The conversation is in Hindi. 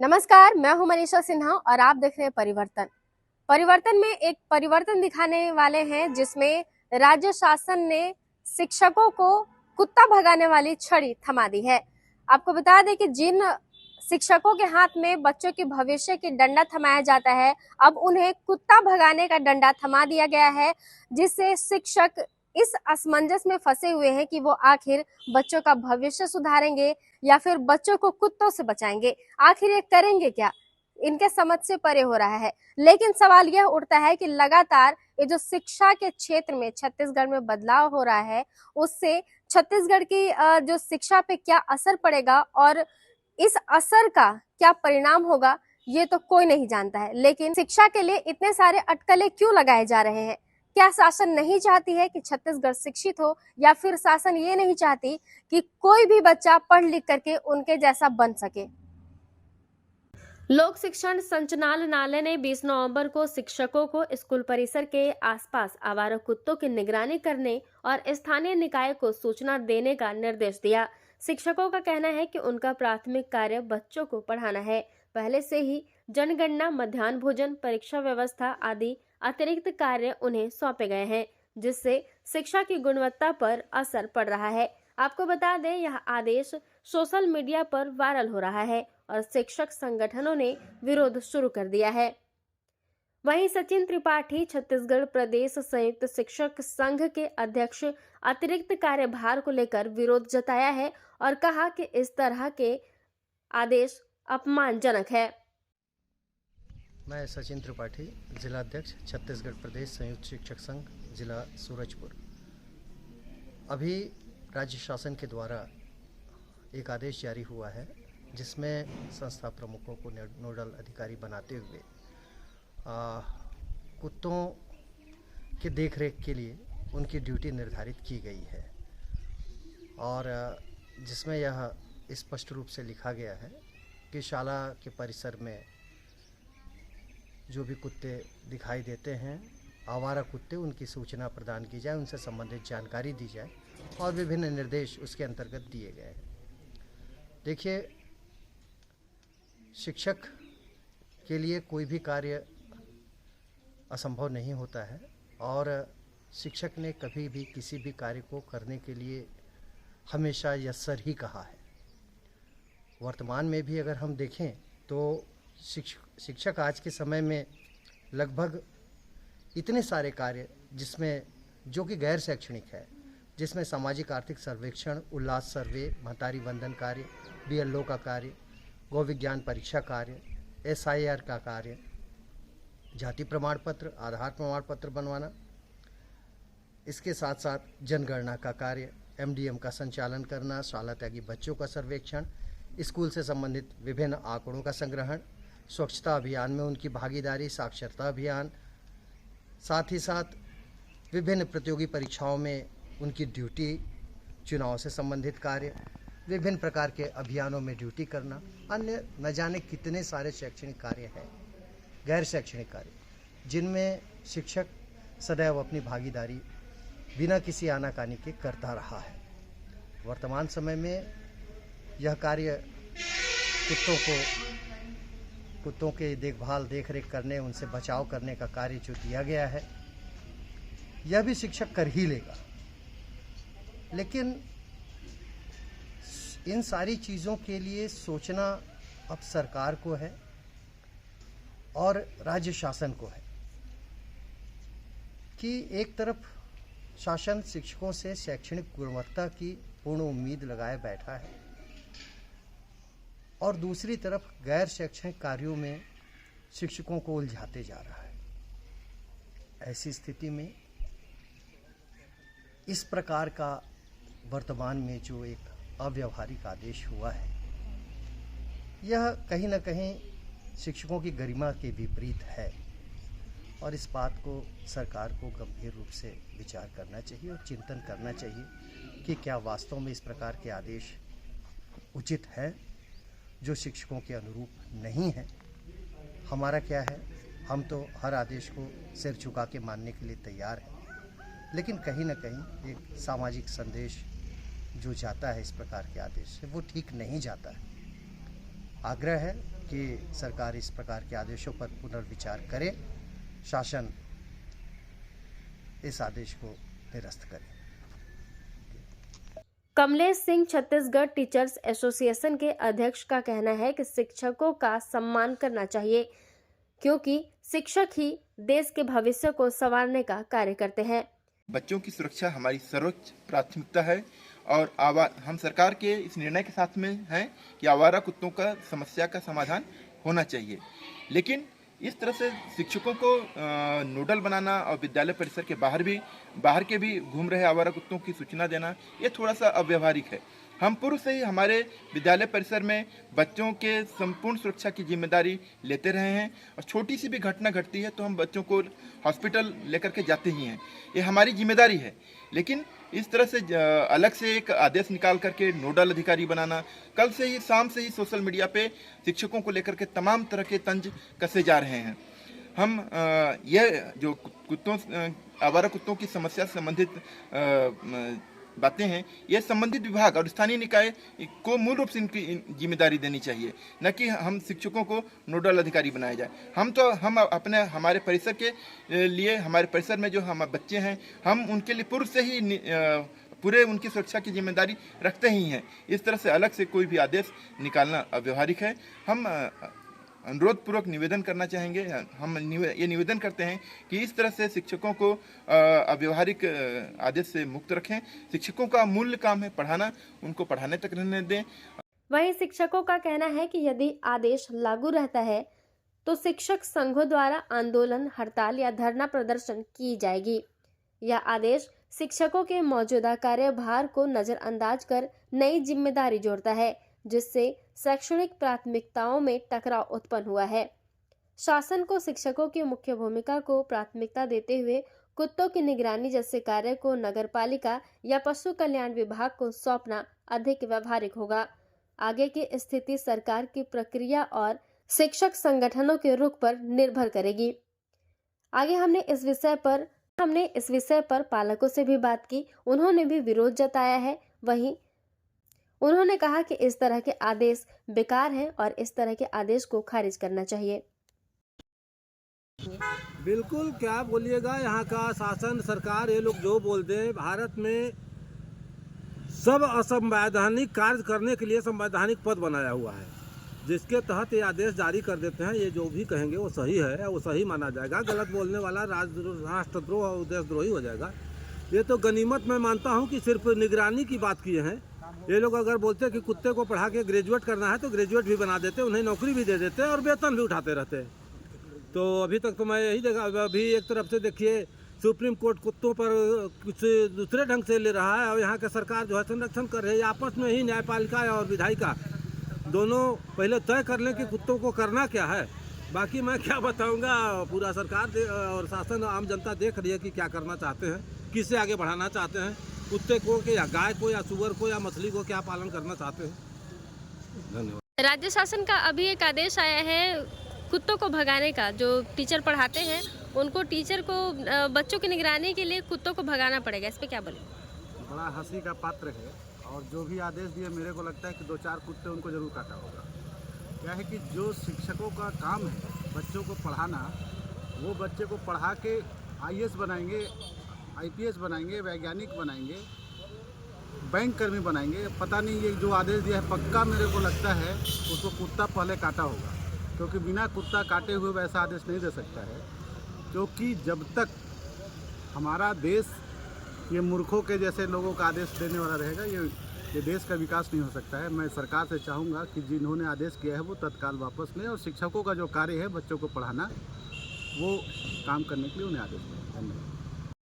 नमस्कार, मैं हूं मनीषा सिन्हा और आप देख रहे हैं परिवर्तन। परिवर्तन में एक परिवर्तन दिखाने वाले हैं जिसमें राज्य शासन ने शिक्षकों को कुत्ता भगाने वाली छड़ी थमा दी है। आपको बता दें कि जिन शिक्षकों के हाथ में बच्चों के भविष्य की डंडा थमाया जाता है, अब उन्हें कुत्ता भगाने का डंडा थमा दिया गया है, जिससे शिक्षक इस असमंजस में फंसे हुए हैं कि वो आखिर बच्चों का भविष्य सुधारेंगे या फिर बच्चों को कुत्तों से बचाएंगे। आखिर ये करेंगे क्या, इनके समझ से परे हो रहा है। लेकिन सवाल यह उठता है कि लगातार ये जो शिक्षा के क्षेत्र में छत्तीसगढ़ में बदलाव हो रहा है, उससे छत्तीसगढ़ की जो शिक्षा पे क्या असर पड़ेगा और इस असर का क्या परिणाम होगा, ये तो कोई नहीं जानता है। लेकिन शिक्षा के लिए इतने सारे अटकलें क्यों लगाए जा रहे हैं? क्या शासन नहीं चाहती है कि छत्तीसगढ़ शिक्षित हो, या फिर शासन ये नहीं चाहती कि कोई भी बच्चा पढ़ लिख करके उनके जैसा बन सके? लोक शिक्षण संचालनालय ने 20 नवंबर को शिक्षकों को स्कूल परिसर के आसपास आवारा कुत्तों की निगरानी करने और स्थानीय निकाय को सूचना देने का निर्देश दिया। शिक्षकों का कहना है कि उनका प्राथमिक कार्य बच्चों को पढ़ाना है। पहले से ही जनगणना, मध्याह्न भोजन, परीक्षा व्यवस्था आदि अतिरिक्त कार्य उन्हें सौंपे गए हैं, जिससे शिक्षा की गुणवत्ता पर असर पड़ रहा है। आपको बता दें, यह आदेश सोशल मीडिया पर वायरल हो रहा है और शिक्षक संगठनों ने विरोध शुरू कर दिया है। वहीं सचिन त्रिपाठी, छत्तीसगढ़ प्रदेश संयुक्त शिक्षक संघ के अध्यक्ष, अतिरिक्त कार्यभार को लेकर विरोध जताया है और कहा कि इस तरह के आदेश अपमानजनक है। मैं सचिन त्रिपाठी, जिला अध्यक्ष, छत्तीसगढ़ प्रदेश संयुक्त शिक्षक संघ, जिला सूरजपुर। अभी राज्य शासन के द्वारा एक आदेश जारी हुआ है जिसमें संस्था प्रमुखों को नोडल अधिकारी बनाते हुए कुत्तों की देखरेख के लिए उनकी ड्यूटी निर्धारित की गई है और जिसमें यह स्पष्ट रूप से लिखा गया है कि शाला के परिसर में जो भी कुत्ते दिखाई देते हैं, आवारा कुत्ते, उनकी सूचना प्रदान की जाए, उनसे संबंधित जानकारी दी जाए और विभिन्न निर्देश उसके अंतर्गत दिए गए हैं। देखिए, शिक्षक के लिए कोई भी कार्य असंभव नहीं होता है और शिक्षक ने कभी भी किसी भी कार्य को करने के लिए हमेशा यस्सर ही कहा है। वर्तमान में भी अगर हम देखें तो शिक्षक आज के समय में लगभग इतने सारे कार्य जिसमें जो कि गैर शैक्षणिक है, जिसमें सामाजिक आर्थिक सर्वेक्षण, उल्लास सर्वे, महतारी वंदन कार्य, बीएलओ का कार्य, गौ विज्ञान परीक्षा कार्य, एसआईआर का कार्य, जाति प्रमाण पत्र, आधार प्रमाण पत्र बनवाना, इसके साथ साथ जनगणना का कार्य, एमडीएम का संचालन करना, शाला त्यागी बच्चों का सर्वेक्षण, स्कूल से संबंधित विभिन्न आंकड़ों का संग्रहण, स्वच्छता अभियान में उनकी भागीदारी, साक्षरता अभियान, साथ ही साथ विभिन्न प्रतियोगी परीक्षाओं में उनकी ड्यूटी, चुनाव से संबंधित कार्य, विभिन्न प्रकार के अभियानों में ड्यूटी करना, अन्य न जाने कितने सारे शैक्षणिक कार्य हैं, गैर शैक्षणिक कार्य, जिनमें शिक्षक सदैव अपनी भागीदारी बिना किसी आनाकानी के करता रहा है। वर्तमान समय में यह कार्य कुत्तों के देखभाल, देखरेख करने, उनसे बचाव करने का कार्य जो दिया गया है, यह भी शिक्षक कर ही लेगा। लेकिन इन सारी चीज़ों के लिए सोचना अब सरकार को है और राज्य शासन को है कि एक तरफ शासन शिक्षकों से शैक्षणिक गुणवत्ता की पूर्ण उम्मीद लगाए बैठा है और दूसरी तरफ गैर शैक्षणिक कार्यों में शिक्षकों को उलझाते जा रहा है। ऐसी स्थिति में इस प्रकार का वर्तमान में जो एक अव्यावहारिक आदेश हुआ है, यह कहीं न कहीं शिक्षकों की गरिमा के विपरीत है और इस बात को सरकार को गंभीर रूप से विचार करना चाहिए और चिंतन करना चाहिए कि क्या वास्तव में इस प्रकार के आदेश उचित है जो शिक्षकों के अनुरूप नहीं है। हमारा क्या है, हम तो हर आदेश को सिर झुका के मानने के लिए तैयार हैं, लेकिन कहीं न कहीं एक सामाजिक संदेश जो जाता है इस प्रकार के आदेश से, वो ठीक नहीं जाता है। आग्रह है कि सरकार इस प्रकार के आदेशों पर पुनर्विचार करे, शासन इस आदेश को निरस्त करे। कमलेश सिंह छत्तीसगढ़ टीचर्स एसोसिएशन के अध्यक्ष का कहना है कि शिक्षकों का सम्मान करना चाहिए, क्योंकि शिक्षक ही देश के भविष्य को संवारने का कार्य करते हैं। बच्चों की सुरक्षा हमारी सर्वोच्च प्राथमिकता है और हम सरकार के इस निर्णय के साथ में हैं कि आवारा कुत्तों का समस्या का समाधान होना चाहिए। लेकिन इस तरह से शिक्षकों को नोडल बनाना और विद्यालय परिसर के बाहर के भी घूम रहे आवारा कुत्तों की सूचना देना, ये थोड़ा सा अव्यवहारिक है। हम पूर्व से ही हमारे विद्यालय परिसर में बच्चों के संपूर्ण सुरक्षा की जिम्मेदारी लेते रहे हैं और छोटी सी भी घटना घटती है तो हम बच्चों को हॉस्पिटल लेकर के जाते ही हैं, ये हमारी जिम्मेदारी है। लेकिन इस तरह से अलग से एक आदेश निकाल करके नोडल अधिकारी बनाना, कल से ही शाम से ही सोशल मीडिया पे शिक्षकों को लेकर के तमाम तरह के तंज कसे जा रहे हैं। हम ये जो आवारा कुत्तों की समस्या से संबंधित बातें हैं, ये संबंधित विभाग और स्थानीय निकाय को मूल रूप से इनकी जिम्मेदारी देनी चाहिए, न कि हम शिक्षकों को नोडल अधिकारी बनाया जाए। हम हमारे परिसर के लिए, हमारे परिसर में जो हमारे बच्चे हैं, हम उनके लिए पूर्व से ही पूरे उनकी सुरक्षा की जिम्मेदारी रखते ही हैं। इस तरह से अलग से कोई भी आदेश निकालना अव्यवहारिक है। हम अनुरोध पूर्वक निवेदन करना चाहेंगे, हम ये निवेदन करते हैं कि इस तरह से शिक्षकों को अव्यवहारिक आदेश से मुक्त रखें। शिक्षकों का मूल काम है पढ़ाना, उनको पढ़ाने तक रहने दें। वहीं शिक्षकों का कहना है कि यदि आदेश लागू रहता है तो शिक्षक संघों द्वारा आंदोलन, हड़ताल या धरना प्रदर्शन की जाएगी। यह आदेश शिक्षकों के मौजूदा कार्यभार को नजरअंदाज कर नई जिम्मेदारी जोड़ता है, जिससे शैक्षणिक प्राथमिकताओं में टकराव उत्पन्न हुआ है। शासन को शिक्षकों की मुख्य भूमिका को प्राथमिकता देते हुए कुत्तों की निगरानी जैसे कार्य को नगरपालिका या पशु कल्याण विभाग को सौंपना अधिक व्यवहारिक होगा। आगे की स्थिति सरकार की प्रक्रिया और शिक्षक संगठनों के रुख पर निर्भर करेगी। आगे हमने इस विषय पर पालकों से भी बात की, उन्होंने भी विरोध जताया है। वहीं उन्होंने कहा कि इस तरह के आदेश बेकार हैं और इस तरह के आदेश को खारिज करना चाहिए। बिल्कुल, क्या बोलिएगा, यहाँ का शासन, सरकार, ये लोग जो बोलते हैं, भारत में सब असंवैधानिक कार्य करने के लिए संवैधानिक पद बनाया हुआ है, जिसके तहत ये आदेश जारी कर देते हैं। ये जो भी कहेंगे वो सही है, वो सही माना जाएगा। गलत बोलने वाला राष्ट्रद्रोह और देशद्रोही हो जाएगा। ये तो गनीमत मैं मानता हूँ कि सिर्फ निगरानी की बात किए हैं। ये लोग अगर बोलते हैं कि कुत्ते को पढ़ा के ग्रेजुएट करना है तो ग्रेजुएट भी बना देते, उन्हें नौकरी भी दे देते और वेतन भी उठाते रहते। तो अभी तक तो मैं यही देखा, अभी एक तरफ से देखिए सुप्रीम कोर्ट कुत्तों पर कुछ दूसरे ढंग से ले रहा है और यहाँ की सरकार जो है संरक्षण कर रही है। आपस में ही न्यायपालिका और विधायिका दोनों पहले तय कर लें कि कुत्तों को करना क्या है। बाकी मैं क्या बताऊँगा, पूरा सरकार और शासन, आम जनता देख रही है कि क्या करना चाहते हैं, किसे आगे बढ़ाना चाहते हैं, कुत्ते को या गाय को या सुअर को या मछली को क्या पालन करना चाहते हैं। धन्यवाद। राज्य शासन का अभी एक आदेश आया है कुत्तों को भगाने का। जो टीचर पढ़ाते हैं उनको, टीचर को बच्चों की निगरानी के लिए कुत्तों को भगाना पड़ेगा। इस पे क्या बोले? बड़ा हंसी का पात्र है और जो भी आदेश दिए, मेरे को लगता है कि 2-4 कुत्ते उनको जरूर काटा होगा। क्या है कि जो शिक्षकों का काम है बच्चों को पढ़ाना, वो बच्चे को पढ़ा के IAS बनाएंगे, IPS बनाएंगे, वैज्ञानिक बनाएंगे, बैंक कर्मी बनाएंगे। पता नहीं ये जो आदेश दिया है, पक्का मेरे को लगता है उसको कुत्ता पहले काटा होगा, क्योंकि बिना कुत्ता काटे हुए वैसा आदेश नहीं दे सकता है। क्योंकि जब तक हमारा देश ये मूर्खों के जैसे लोगों का आदेश देने वाला रहेगा, ये देश का विकास नहीं हो सकता है। मैं सरकार से चाहूँगा कि जिन्होंने आदेश किया है वो तत्काल वापस लें और शिक्षकों का जो कार्य है बच्चों को पढ़ाना, वो काम करने के लिए उन्हें आदेश दें। धन्यवाद।